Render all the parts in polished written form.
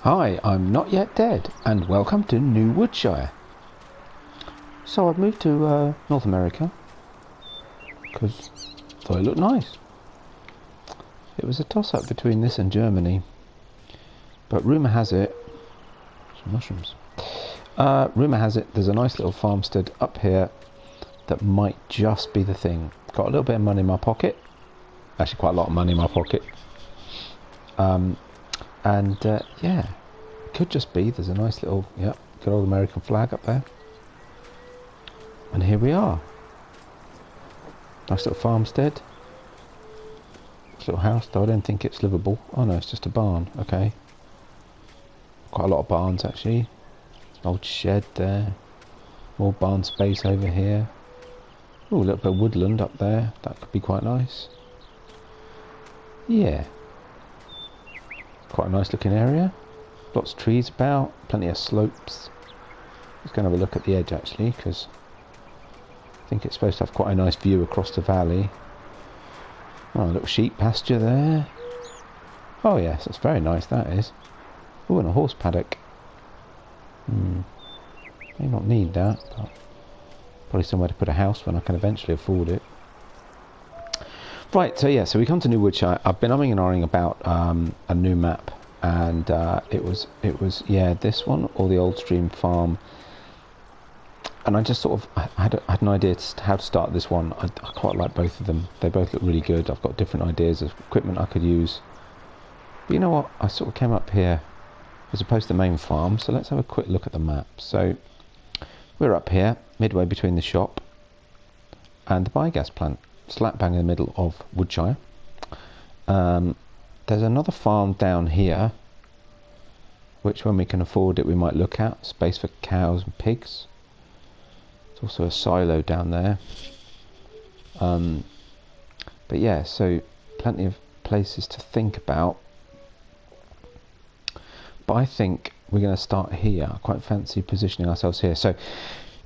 Hi, I'm Not Yet Dead, and welcome to New Woodshire. So I've moved to North America because I thought it looked nice. It was a toss-up between this and Germany, but rumour has it, some mushrooms. Rumour has it there's a nice little farmstead up here that might just be the thing. Got a little bit of money in my pocket, actually quite a lot of money in my pocket. Yeah, could just be. There's a nice little, good old American flag up there. And here we are. Nice little farmstead. Nice little house, though I don't think it's livable. Oh no, it's just a barn. Okay. Quite a lot of barns, actually. Old shed there. More barn space over here. Ooh, a little bit of woodland up there. That could be quite nice. Yeah. Quite a nice looking area. Lots of trees about. Plenty of slopes. Let's go and have a look at the edge, actually, because I think it's supposed to have quite a nice view across the valley. Oh, a little sheep pasture there. Oh yes, that's very nice, that is. Oh, and a horse paddock. May not need that, but probably somewhere to put a house when I can eventually afford it. Right, so we come to New Woodshire. I've been umming and ahhing about a new map, and it was this one or the Old Stream Farm. And I just sort of had an idea to how to start this one. I quite like both of them. They both look really good. I've got different ideas of equipment I could use. But you know what? I sort of came up here as opposed to the main farm. So let's have a quick look at the map. So we're up here, midway between the shop and the biogas plant, slap bang in the middle of Woodshire. There's another farm down here, which when we can afford it, we might look at. Space for cows and pigs. Also a silo down there, but yeah, so plenty of places to think about, but I think we're going to start here. I quite fancy positioning ourselves here. So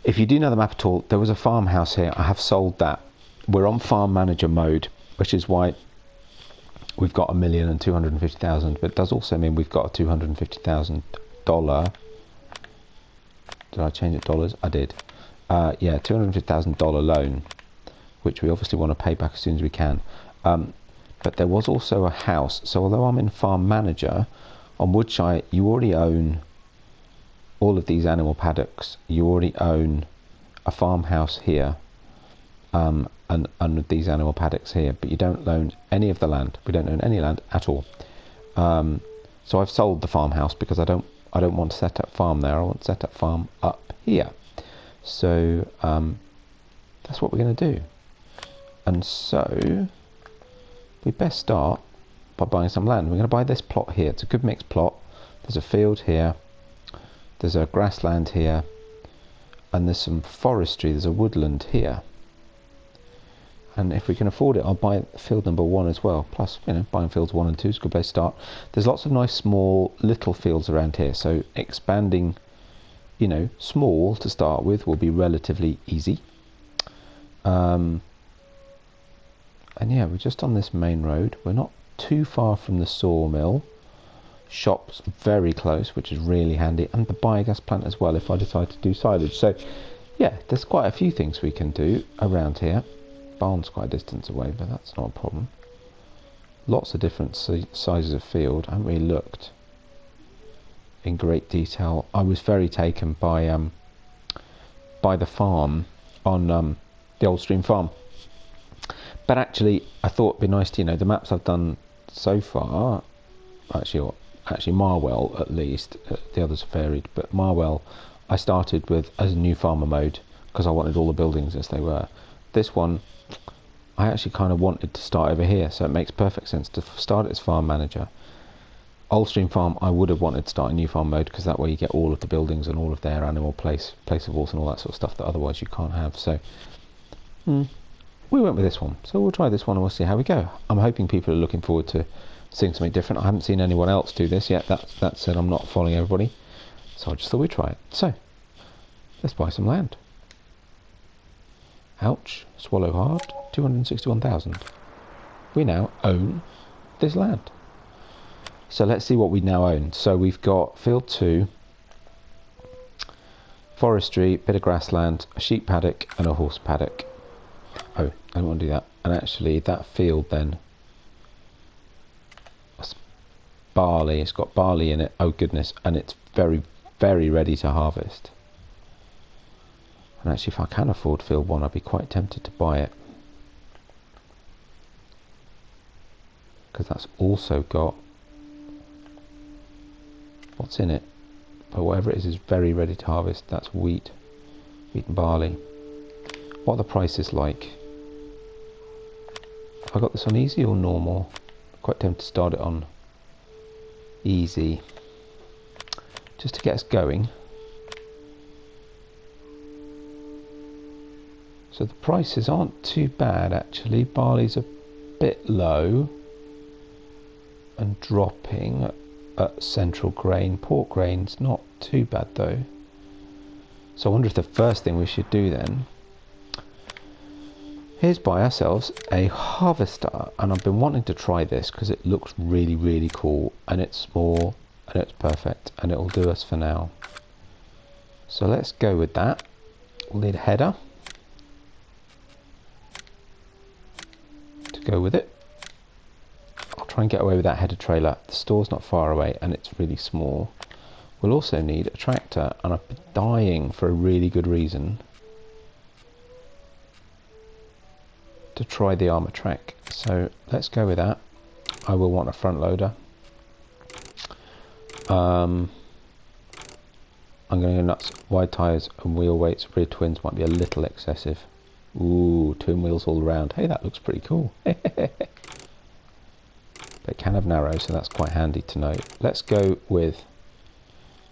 if you do know the map at all, there was a farmhouse here. I have sold that. We're on farm manager mode, which is why we've got $1,250,000, but it does also mean we've got a $250,000 did I change it dollars? I did. $250,000 loan, which we obviously want to pay back as soon as we can. But there was also a house. So although I'm in farm manager, on Woodshire you already own all of these animal paddocks. You already own a farmhouse here, and these animal paddocks here. But you don't own any of the land. We don't own any land at all. So I've sold the farmhouse because I don't want to set up farm there. I want to set up farm up here. So that's what we're going to do. And so we best start by buying some land. We're going to buy this plot here. It's a good mixed plot. There's a field here, there's a grassland here, and there's some forestry. There's a woodland here. And if we can afford it, I'll buy field number 1 as well. Plus, buying fields 1 and 2 is a good place to start. There's lots of nice small little fields around here, so expanding small to start with will be relatively easy. And yeah, we're just on this main road. We're not too far from the sawmill. Shop's very close, which is really handy, and the biogas plant as well if I decide to do silage. So yeah, there's quite a few things we can do around here. Barn's quite a distance away, but that's not a problem. Lots of different sizes of field. I haven't really looked in great detail. I was very taken by the farm on the Old Stream Farm, but actually I thought it'd be nice to, the maps I've done so far, actually Marwell at least, the others have varied, but Marwell I started with as a new farmer mode because I wanted all the buildings as they were. This one I actually kind of wanted to start over here, so it makes perfect sense to start it as farm manager. Old Stream Farm, I would have wanted to start a new farm mode because that way you get all of the buildings and all of their animal place of horse and all that sort of stuff that otherwise you can't have. So we went with this one. So we'll try this one and we'll see how we go. I'm hoping people are looking forward to seeing something different. I haven't seen anyone else do this yet. That said, I'm not following everybody. So I just thought we'd try it. So let's buy some land. Ouch. Swallow hard. 261,000. We now own this land. So let's see what we now own. So we've got field 2, forestry, bit of grassland, a sheep paddock and a horse paddock. Oh, I don't want to do that. And actually that field then, barley, it's got barley in it. Oh goodness, and it's very, very ready to harvest. And actually if I can afford field 1, I'd be quite tempted to buy it, because that's also got, what's in it? But whatever it is very ready to harvest. That's wheat and barley. What are the prices like? Have I got this on easy or normal? Quite tempted to start it on easy, just to get us going. So the prices aren't too bad actually. Barley's a bit low and dropping at central grain. Port grain's not too bad though. So I wonder if the first thing we should do then is buy ourselves a harvester. And I've been wanting to try this because it looks really, really cool, and it's small and it's perfect, and it'll do us for now. So let's go with that. We'll need a header to go with it. I'll try and get away with that header trailer. The store's not far away and it's really small. We'll also need a tractor, and I've been dying for a really good reason to try the armour track. So let's go with that. I will want a front loader. I'm going to go nuts. Wide tyres and wheel weights, rear twins might be a little excessive. Ooh, twin wheels all around. Hey, that looks pretty cool. But it can have narrow, so that's quite handy to know. Let's go with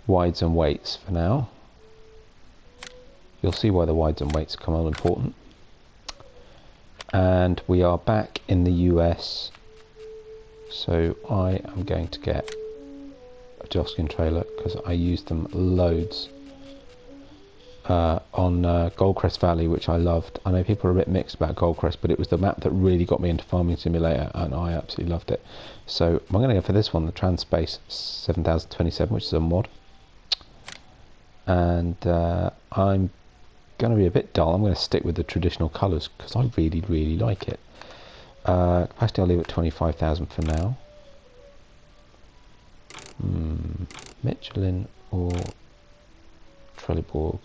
wides and weights for now. You'll see why the wides and weights come all important. And we are back in the US, so I am going to get a Joskin trailer because I used them loads on Goldcrest Valley, which I loved. I know people are a bit mixed about Goldcrest, but it was the map that really got me into Farming Simulator, and I absolutely loved it. So I'm going to go for this one, the Transspace 7027, which is a mod. And I'm going to be a bit dull. I'm going to stick with the traditional colours because I really, really like it. Capacity I'll leave at 25,000 for now. Michelin or Trelleborg?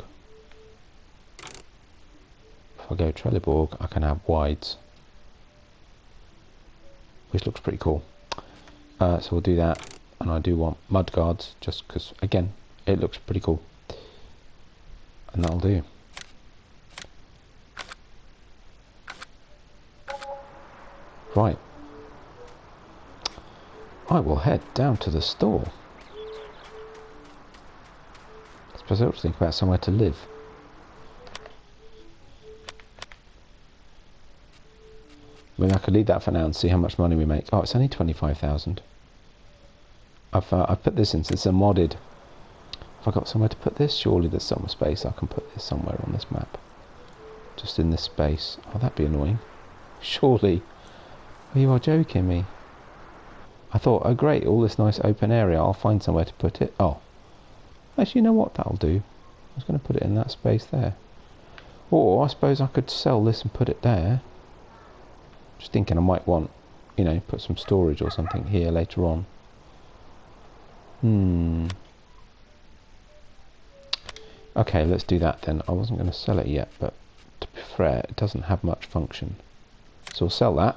If I go Trelleborg, I can have wides, which looks pretty cool. So we'll do that, and I do want mud guards just because, again, it looks pretty cool, and that'll do. Right, I will head down to the store. I suppose I ought to think about somewhere to live. I mean, I could leave that for now and see how much money we make. Oh, it's only 25,000. I've put this in, so it's a modded. Have I got somewhere to put this? Surely there's some space I can put this somewhere on this map. Just in this space. Oh, that'd be annoying. Surely. Oh, you are joking me. I thought, oh great, all this nice open area, I'll find somewhere to put it. Oh. Actually, you know what? That'll do. I was going to put it in that space there. Or I suppose I could sell this and put it there. Just thinking I might want, you know, put some storage or something here later on. Okay, let's do that then. I wasn't going to sell it yet, but to be fair, it doesn't have much function. So we'll sell that.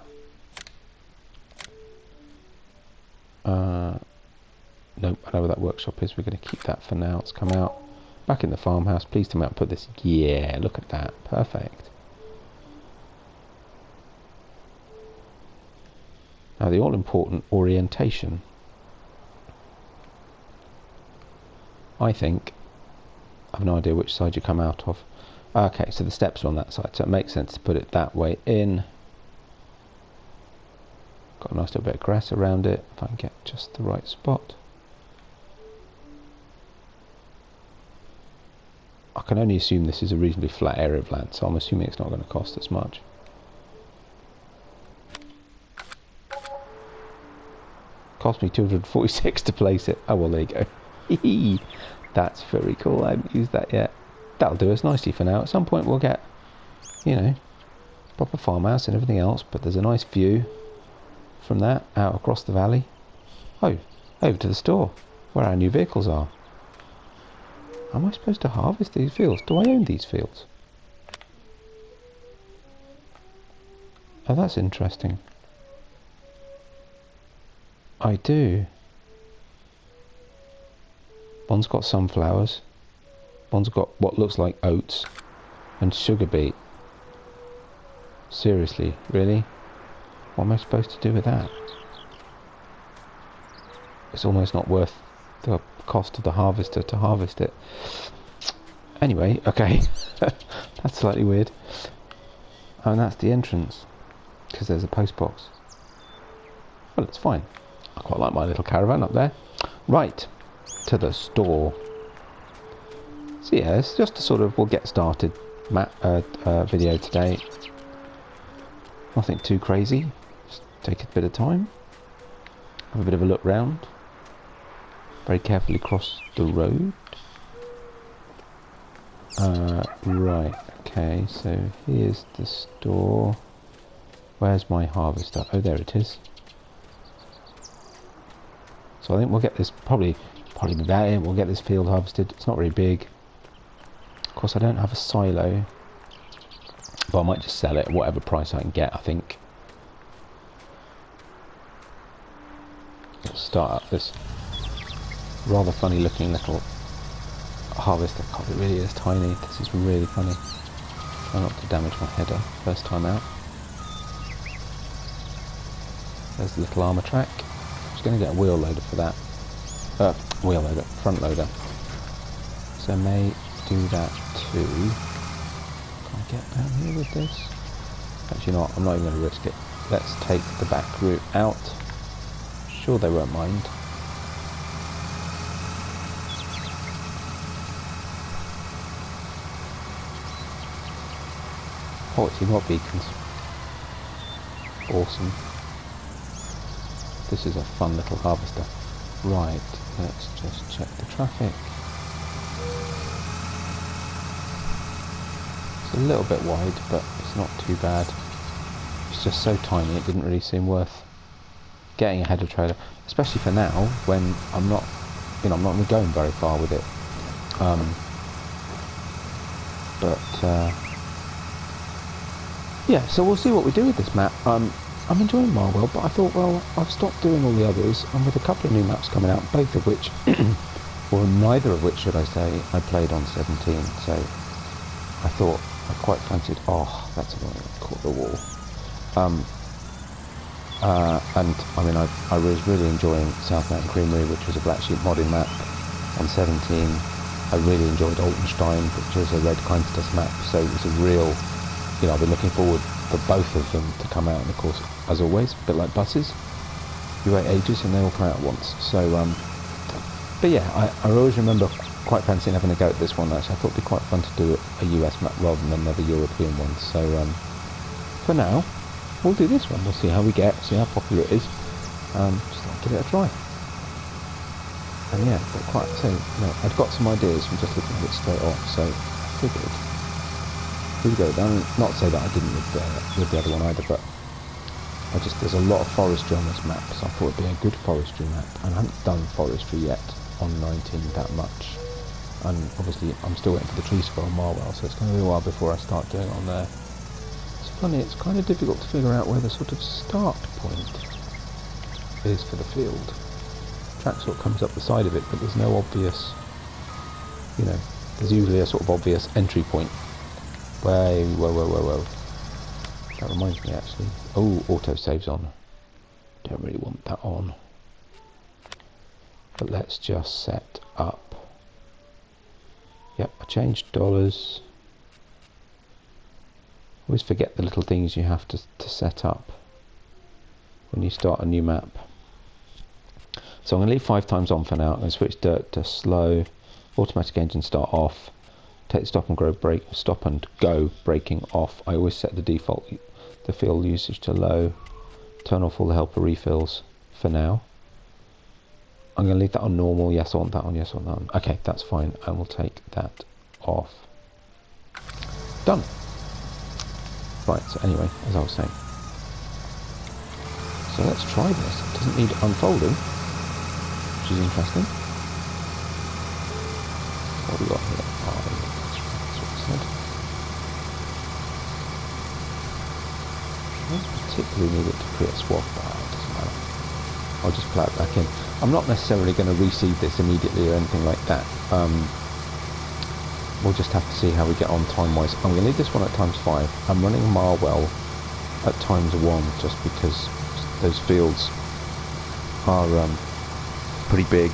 Nope, I know where that workshop is. We're going to keep that for now. It's come out. Back in the farmhouse. Please tell me I'll put this. Yeah, look at that. Perfect. Now the all-important orientation. I think I have no idea which side you come out of. Okay, so the steps are on that side, so it makes sense to put it that way in. Got a nice little bit of grass around it, if I can get just the right spot. I can only assume this is a reasonably flat area of land, so I'm assuming it's not going to cost as much. cost me 246 to place it. Oh, well, there you go. That's very cool. I haven't used that yet. That'll do us nicely for now. At some point we'll get, you know, proper farmhouse and everything else, but there's a nice view from that out across the valley. Oh, over to the store where our new vehicles are. Am I supposed to harvest these fields? Do I own these fields? Oh, that's interesting. I do. One's got sunflowers. One's got what looks like oats and sugar beet. Seriously, really? What am I supposed to do with that? It's almost not worth the cost of the harvester to harvest it. Anyway, okay. That's slightly weird. Oh, and that's the entrance, because there's a post box. Well, it's fine. I quite like my little caravan up there. Right, to the store. So yeah, it's just a sort of, we'll get started video today. Nothing too crazy. Just take a bit of time. Have a bit of a look round. Very carefully cross the road. Right, okay, so here's the store. Where's my harvester? Oh, there it is. So I think we'll get this, probably about it, we'll get this field harvested. It's not very big. Of course, I don't have a silo, but I might just sell it at whatever price I can get, I think. Let's start up this rather funny looking little harvester. God, it really is tiny. This is really funny. Try not to damage my header first time out. There's the little armour track. I was going to get a wheel loader for that. Wheel loader, front loader. So I may do that too. Can I get down here with this? Actually not, I'm not even going to risk it. Let's take the back route out. Sure they won't mind. Quality mod beacons. Awesome. This is a fun little harvester. Right, let's just check the traffic. It's a little bit wide, but it's not too bad. It's just so tiny, it didn't really seem worth getting a header trailer, especially for now when I'm not, you know, I'm not really going very far with it. Yeah, so we'll see what we do with this map. I'm enjoying Marwell, but I thought, well, I've stopped doing all the others, and with a couple of new maps coming out, both of which, or neither of which, should I say, I played on 17. So I thought I quite fancied. Oh, that's annoying. Caught the wall. And I mean, I was really enjoying South Mountain Creamery, which was a Blacksheep modding map on 17. I really enjoyed Altenstein, which was a Redkeinstus map. So it was a real, you know, I've been looking forward for both of them to come out. And of course, as always, a bit like buses, you wait ages and they all come out at once. So, but yeah, I always remember quite fancying having a go at this one. Actually, I thought it'd be quite fun to do a US map rather than another European one. So, for now, we'll do this one. We'll see how we get, see how popular it is. Just like give it a try. And yeah, but quite so. You know, I'd got some ideas from just looking at it straight off. So I figured we'd go down. Not to say that I didn't with the other one either, but there's a lot of forestry on this map, so I thought it'd be a good forestry map. And I haven't done forestry yet on 19 that much. And obviously, I'm still waiting for the trees to grow on Marwell, so it's going to be a while before I start doing it on there. It's funny, it's kind of difficult to figure out where the sort of start point is for the field. Track sort of comes up the side of it, but there's no obvious, you know, there's usually a sort of obvious entry point. Whoa. That reminds me actually. Oh, autosave's on. Don't really want that on. But let's just set up. Yep, I changed dollars. Always forget the little things you have to set up when you start a new map. So I'm going to leave 5 times on for now. I'm going to switch dirt to slow. Automatic engine start off. Take stop and go braking off. I always set the default, the fuel usage to low. Turn off all the helper refills for now. I'm going to leave that on normal. Yes, I want that on. Yes, I want that on. Okay, that's fine. I will take that off. Done. Right, so anyway, as I was saying. So let's try this. It doesn't need unfolding, which is interesting. What have we got here? Oh, that's what it said. I don't particularly need it to create a swap, but it doesn't matter. I'll just plow it back in. I'm not necessarily going to reseed this immediately or anything like that. We'll just have to see how we get on time-wise. I'm going to leave this one at ×5. I'm running a Marwell at ×1 just because those fields are pretty big,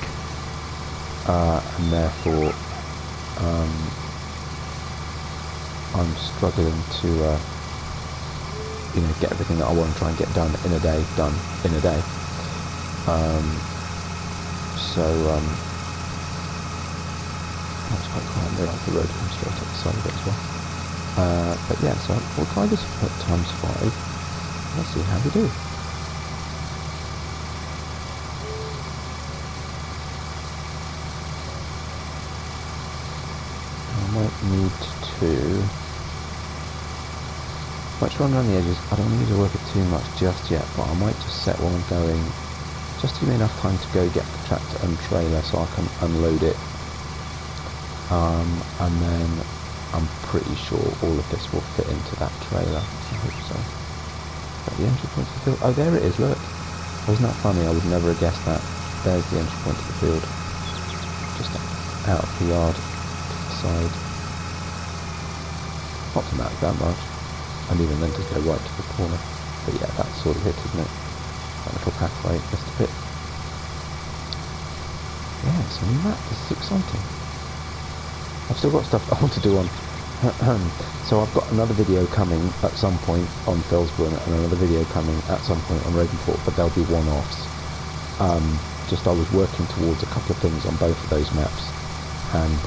and therefore I'm struggling to get everything that I want to try and get done in a day, that's quite quiet. I realise the road comes straight up the side of it as well. But yeah, so we'll try this at ×5. Let's see how we do. I might need to run around the edges. I don't need to work it too much just yet, but I might just set one going, just to give me enough time to go get the tractor and trailer so I can unload it. And then I'm pretty sure all of this will fit into that trailer. I hope so. Is that the entry point to the field? Oh, there it is, look. Wasn't that funny? I would never have guessed that. There's the entry point to the field. Just out of the yard, to the side. Not to matter that much. And even then to go right to the corner. But yeah, that's sort of it, isn't it? That little pathway, just a bit. Yeah, it's a new map. This is exciting. I've still got stuff I want to do on. So I've got another video coming at some point on Fellsburn and another video coming at some point on Ravenport, but they'll be one-offs. Just I was working towards a couple of things on both of those maps, and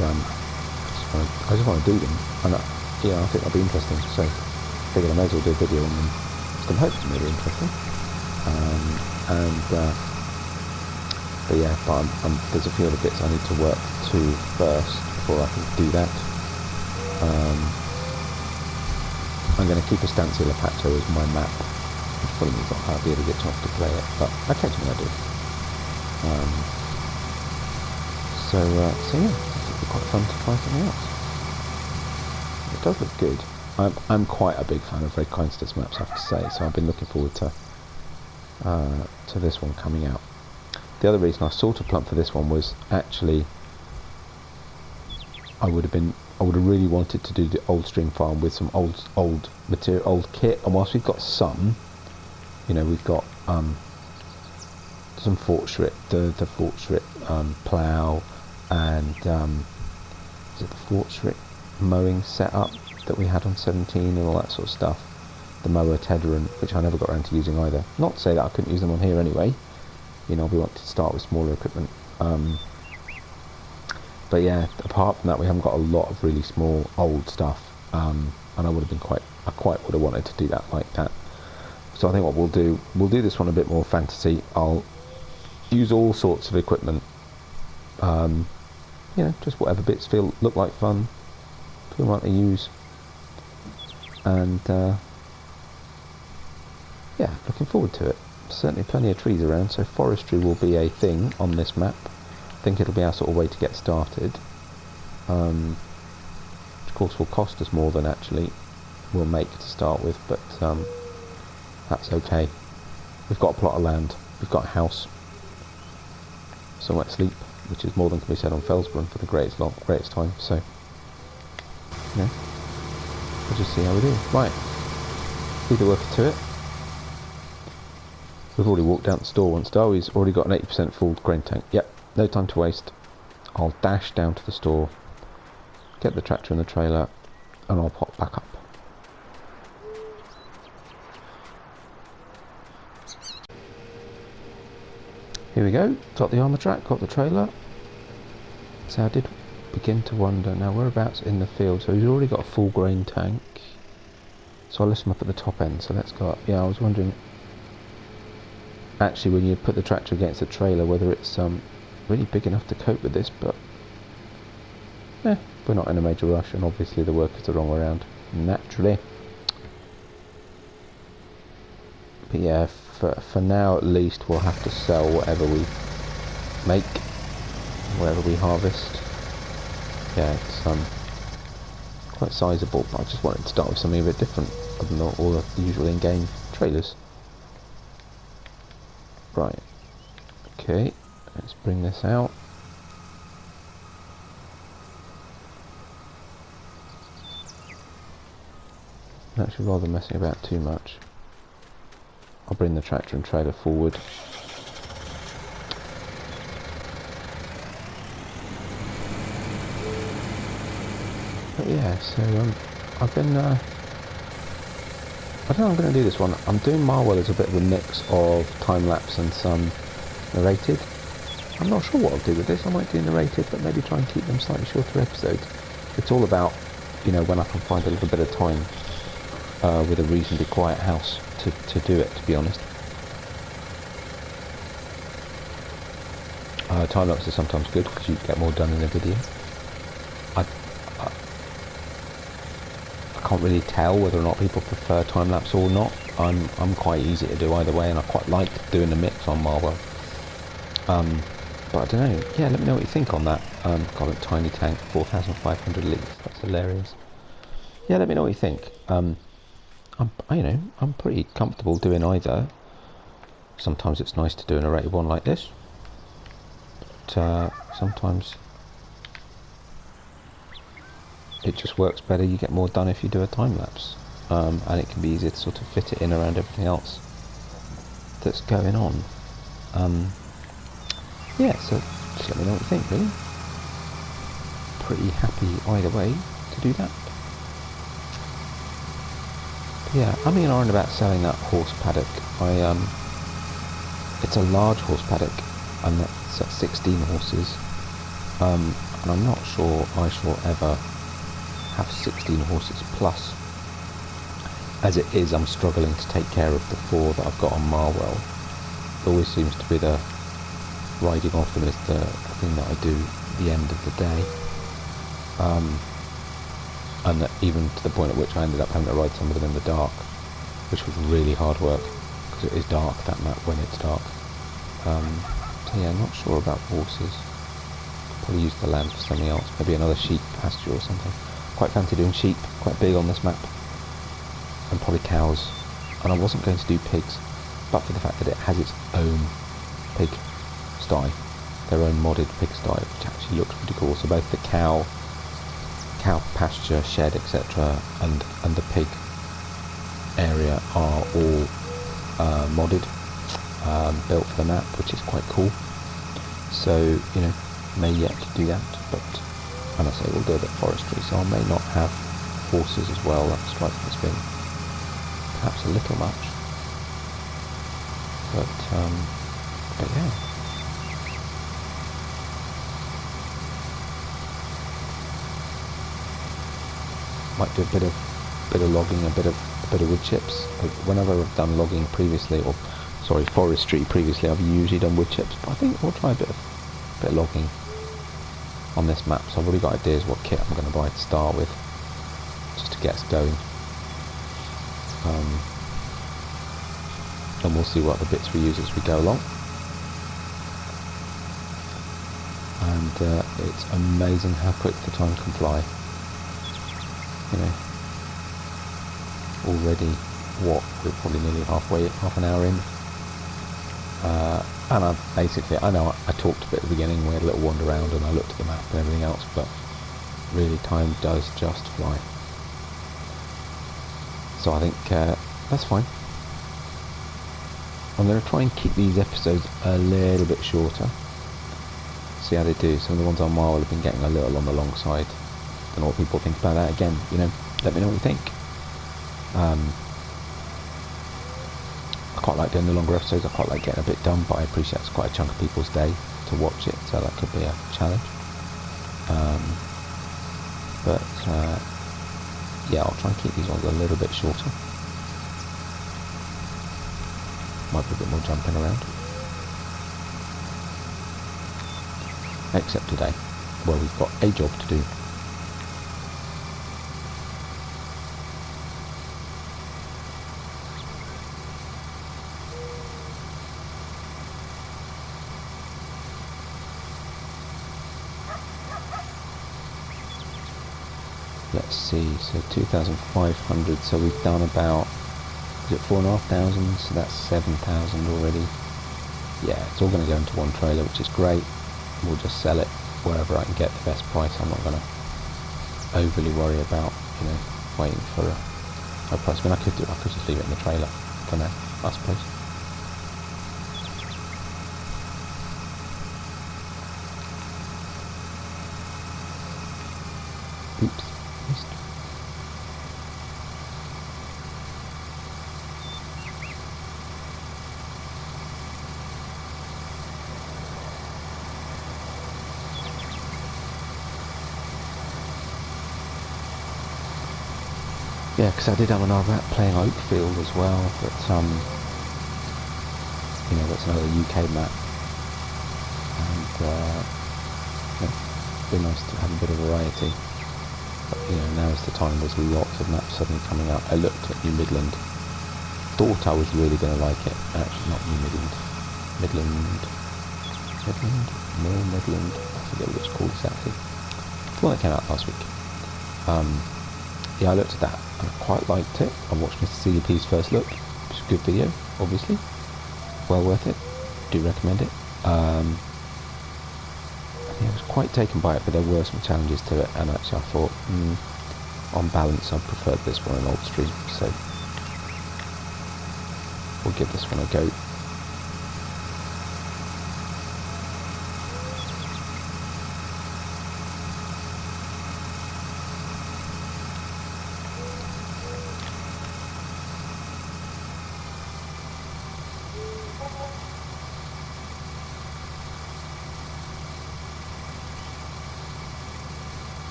I just want to do them, and I think that'll be interesting. So I figured I may as well do a video on them. So I'm hoping it'll be interesting. But yeah, there's a few other bits I need to work to first before I can do that. I'm going to keep a Estancia Pato as my map, which probably means I'll hardly ever get a chance to play it, but occasionally I do. So yeah, it'll be quite fun to try something else. It does look good. I'm quite a big fan of Redkeinstus maps, I have to say, so I've been looking forward to this one coming out. The other reason I sort of plumped for this one was actually I would have really wanted to do the old string farm with some old material, old kit, and whilst we've got some, we've got some Fortschritt, the Fortschritt plough, and is it the Fortschritt mowing setup that we had on 17 and all that sort of stuff, the mower Tedderan, which I never got around to using either. Not to say that I couldn't use them on here anyway, we want to start with smaller equipment. But yeah, apart from that, we haven't got a lot of really small old stuff, and I quite would have wanted to do that like that. So I think what we'll do this one a bit more fantasy. I'll use all sorts of equipment, just whatever bits look like fun, feel like to use, and yeah, looking forward to it. Certainly plenty of trees around, so forestry will be a thing on this map. I think it'll be our sort of way to get started. Of course will cost us more than actually we'll make to start with, but that's okay. We've got a plot of land, we've got a house, somewhere to sleep, which is more than can be said on Fellsburn for the greatest time, so we'll just see how we do. Right, leave the worker to it. We've already walked down the store once. Darwie's already got an 80% full grain tank. Yep, no time to waste. I'll dash down to the store, get the tractor and the trailer, and I'll pop back up. Here we go, got the armour track, got the trailer. So I did begin to wonder, now whereabouts in the field? So he's already got a full grain tank. So I'll lift him up at the top end, so let's go up. Yeah, I was wondering, actually when you put the tractor against the trailer, whether it's really big enough to cope with this, but we're not in a major rush, and obviously the work is the wrong way around, naturally. But yeah, for now at least, we'll have to sell whatever we make, whatever we harvest. Yeah, it's quite sizable, but I just wanted to start with something a bit different other than all the usual in-game trailers. Right, okay, let's bring this out. I'm actually rather messing about too much. I'll bring the tractor and trailer forward. But yeah, so I've been I don't know how I'm going to do this one. I'm doing Marwell as a bit of a mix of time-lapse and some narrated. I'm not sure what I'll do with this. I might do narrated, but maybe try and keep them slightly shorter episodes. It's all about, you know, when I can find a little bit of time with a reasonably quiet house to do it, to be honest. Time-lapse is sometimes good because you get more done in a video. I can't really tell whether or not people prefer time-lapse or not. I'm quite easy to do either way, and I quite like doing a mix on Marwell. But I don't know. Yeah, let me know what you think on that. Got a tiny tank, 4,500 litres. That's hilarious. Yeah, let me know what you think. I'm pretty comfortable doing either. Sometimes it's nice to do a narrated one like this. But sometimes it just works better. You get more done if you do a time-lapse. And it can be easier to sort of fit it in around everything else that's going on. Yeah, so just let me know what you think, really. Pretty happy either way to do that. But yeah, I'm in on about selling that horse paddock. It's a large horse paddock, and that's at 16 horses. And I'm not sure I shall ever have 16 horses plus. As it is, I'm struggling to take care of the 4 that I've got on Marwell. It always seems to be the riding off them is the thing that I do at the end of the day. And even to the point at which I ended up having to ride some of them in the dark, which was really hard work, because it is dark, that map, when it's dark. So yeah, not sure about horses. Probably use the land for something else, maybe another sheep pasture or something. Quite fancy doing sheep, quite big on this map. And probably cows. And I wasn't going to do pigs, but for the fact that it has its own pig sty, their own modded pig sty, which actually looks pretty cool. So both the cow pasture, shed, etc., and the pig area are all modded, built for the map, which is quite cool. So, you know, may yet do that, but, and I say we'll do a bit of forestry, so I may not have horses as well. That strikes me as being perhaps a little much, but yeah. Might do a bit of logging, a bit of wood chips. Whenever I've done logging previously, or sorry, forestry previously, I've usually done wood chips. But I think we'll try a bit of logging on this map. So I've already got ideas what kit I'm going to buy to start with, just to get us going. And we'll see what other bits we use as we go along. And it's amazing how quick the time can fly. You know, already we're probably nearly half an hour in, and I know I talked a bit at the beginning, we had a little wander around and I looked at the map and everything else, but really time does just fly. So I think that's fine. I'm going to try and keep these episodes a little bit shorter, see how they do. Some of the ones on Marwell have been getting a little on the long side. Don't know what people think about that. Again, you know, let me know what you think. I quite like doing the longer episodes. I quite like getting a bit done, but I appreciate it's quite a chunk of people's day to watch it, so that could be a challenge. Yeah, I'll try and keep these ones a little bit shorter. Might be a bit more jumping around. except today, where we've got a job to do. Let's see, so 2,500, so we've done about, is it 4,500, so that's 7,000 already. Yeah, it's all going to go into one trailer, which is great. We'll just sell it wherever I can get the best price. I'm not going to overly worry about, waiting for a price. I mean, I could just leave it in the trailer for now, I suppose. Oops. Yeah, because I did have another map playing Oakfield as well, but that's another UK map, and it'd be nice to have a bit of variety. But now is the time. There's lots of maps suddenly coming out. I looked at New Midland, thought I was really going to like it. Actually, not New Midland, Midland, I forget what it's called exactly. The one that came out last week. Yeah, I looked at that and I quite liked it. I watched Mr. CDP's first look. It's a good video, obviously. Well worth it. Do recommend it. I was quite taken by it, but there were some challenges to it, and actually I thought, on balance, I preferred this one in Old Stream, so we'll give this one a go.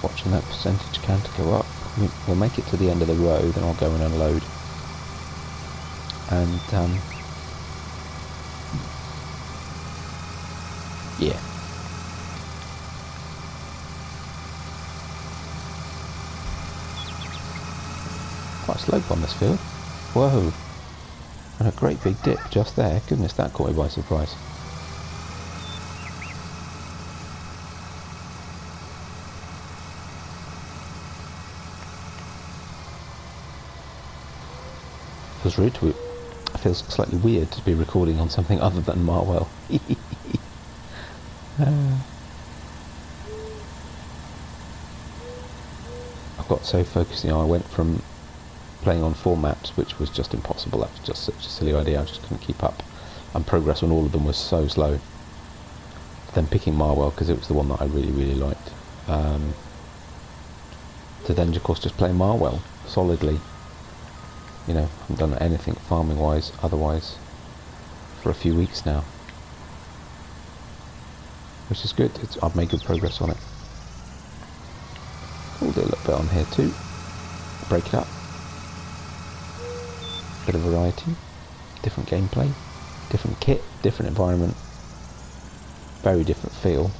Watching that percentage counter go up. We'll make it to the end of the row, then I'll go and unload. And yeah. Quite a slope on this field. Whoa. And a great big dip just there. Goodness, that caught me by surprise. It feels slightly weird to be recording on something other than Marwell. I've got so focused, I went from playing on 4 maps, which was just impossible. That was just such a silly idea. I just couldn't keep up, and progress on all of them was so slow. Then picking Marwell because it was the one that I really, really liked. To then, of course, just play Marwell solidly. I haven't done anything farming-wise, otherwise, for a few weeks now. Which is good. I've made good progress on it. We'll do a little bit on here too. Break it up. Bit of variety. Different gameplay. Different kit. Different environment. Very different feel.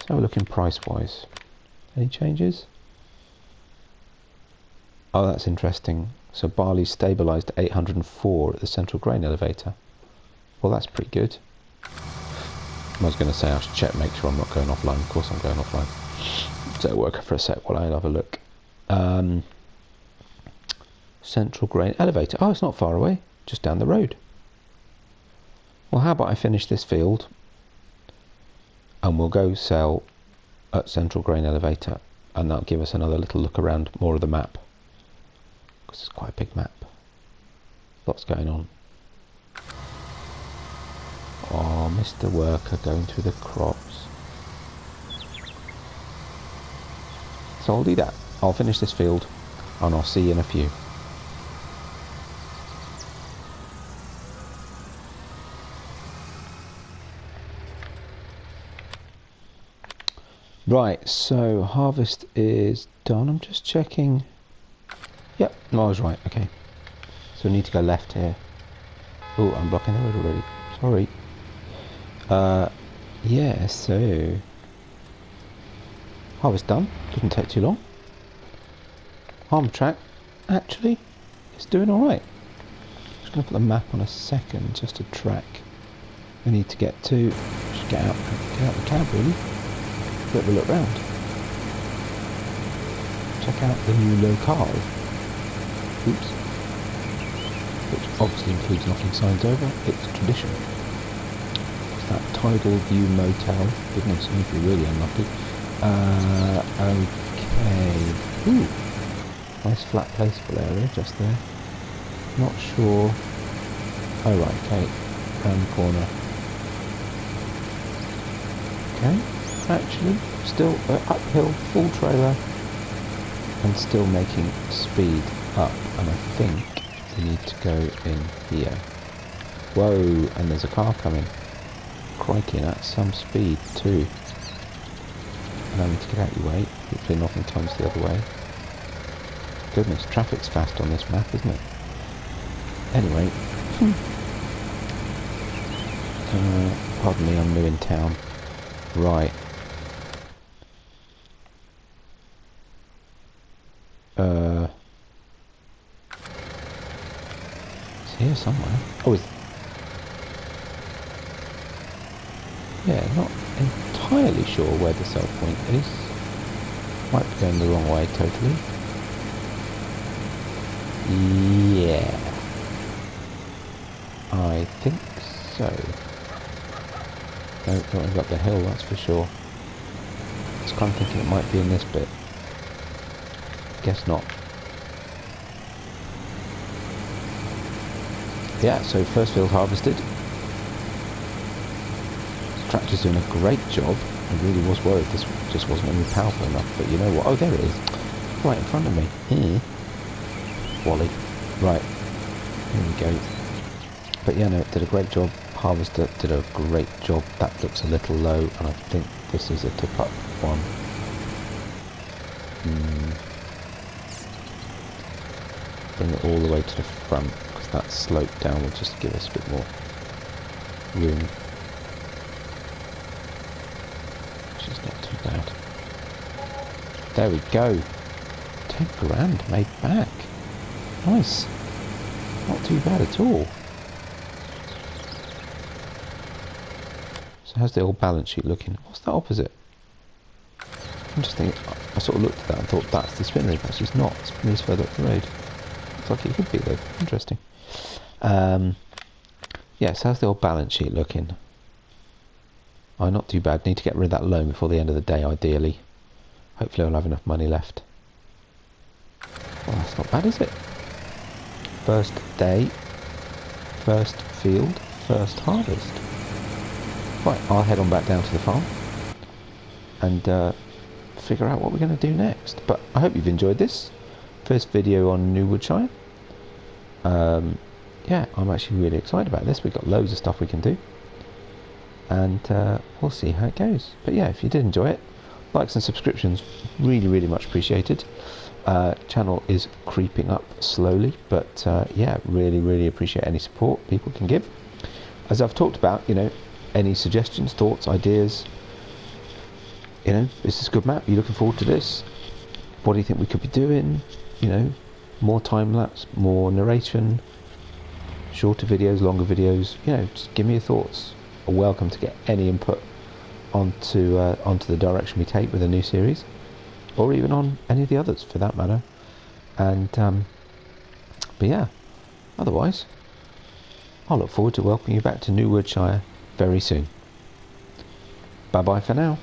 How are we looking price-wise? Any changes? Oh, that's interesting. So barley's stabilised at 804 at the central grain elevator. Well, that's pretty good. I was going to say I should check, make sure I'm not going offline. Of course I'm going offline. So work for a sec while I have a look. Central grain elevator. Oh, it's not far away. Just down the road. Well, how about I finish this field and we'll go sell at central grain elevator, and that'll give us another little look around more of the map, because it's quite a big map. Lots going on. Oh, Mr. Worker going through the crops. So I'll do that. I'll finish this field and I'll see you in a few. Right, so harvest is done. I'm just checking. Yep, no, I was right. Okay, so we need to go left here. Oh, I'm blocking the road already. Sorry. Yeah, so harvest done. Didn't take too long. Farm track, actually, it's doing all right. Just gonna put the map on a second, just to track. We need to get to. Just get out the cab really. Bit of a look round. Check out the new locale. Oops. Which obviously includes knocking signs over. It's tradition. It's that Tidal View Motel. Goodness, if you're really unlucky. Okay. Ooh. Nice flat placeable area just there. Not sure. Oh right, okay. Round the corner. Okay. Actually, still uphill, full trailer, and still making speed up. And I think we need to go in here. Whoa! And there's a car coming. Crikey, and at some speed too. And I need to get out your way. Hopefully nothing turns the other way. Goodness, traffic's fast on this map, isn't it? Anyway. Pardon me, I'm new in town. Right. It's here somewhere. Oh, it's... Yeah, not entirely sure where the sell point is. Might be going the wrong way totally. Yeah. I think so. No, not going up the hill, that's for sure. I was kind of thinking it might be in this bit. Guess not. Yeah, so first field harvested. This tractor's doing a great job. I really was worried this just wasn't going to be powerful enough, but you know what? Oh, there it is. Right in front of me. Here. Wally. Right. Here we go. But yeah, no, it did a great job. Harvester did a great job. That looks a little low, and I think this is a tip-up one. Bring it all the way to the front, because that slope down will just give us a bit more room. Which is not too bad. There we go. 10 grand made back. Nice. Not too bad at all. So how's the old balance sheet looking? What's that opposite? Interesting. I sort of looked at that and thought that's the spinnery, but actually it's not. The spinnery's further up the road. Looks like it could be though. Interesting. Yeah, so how's the old balance sheet looking? Oh, not too bad. Need to get rid of that loan before the end of the day, ideally. Hopefully I'll have enough money left. Well, that's not bad, is it? First day, first field, first harvest. Right, I'll head on back down to the farm and figure out what we're going to do next. But I hope you've enjoyed this first video on New Woodshire. Yeah, I'm actually really excited about this. We've got loads of stuff we can do, and we'll see how it goes. But yeah, if you did enjoy it, likes and subscriptions really much appreciated. Channel is creeping up slowly, but yeah, really appreciate any support people can give. As I've talked about, you know, any suggestions, thoughts, ideas, you know, is this a good map? Are you looking forward to this? What do you think we could be doing? You know, more time lapse, more narration, shorter videos, longer videos, you know, just give me your thoughts. You're welcome to get any input onto the direction we take with a new series, or even on any of the others for that matter. And but yeah, otherwise I'll look forward to welcoming you back to New Woodshire very soon. Bye bye for now.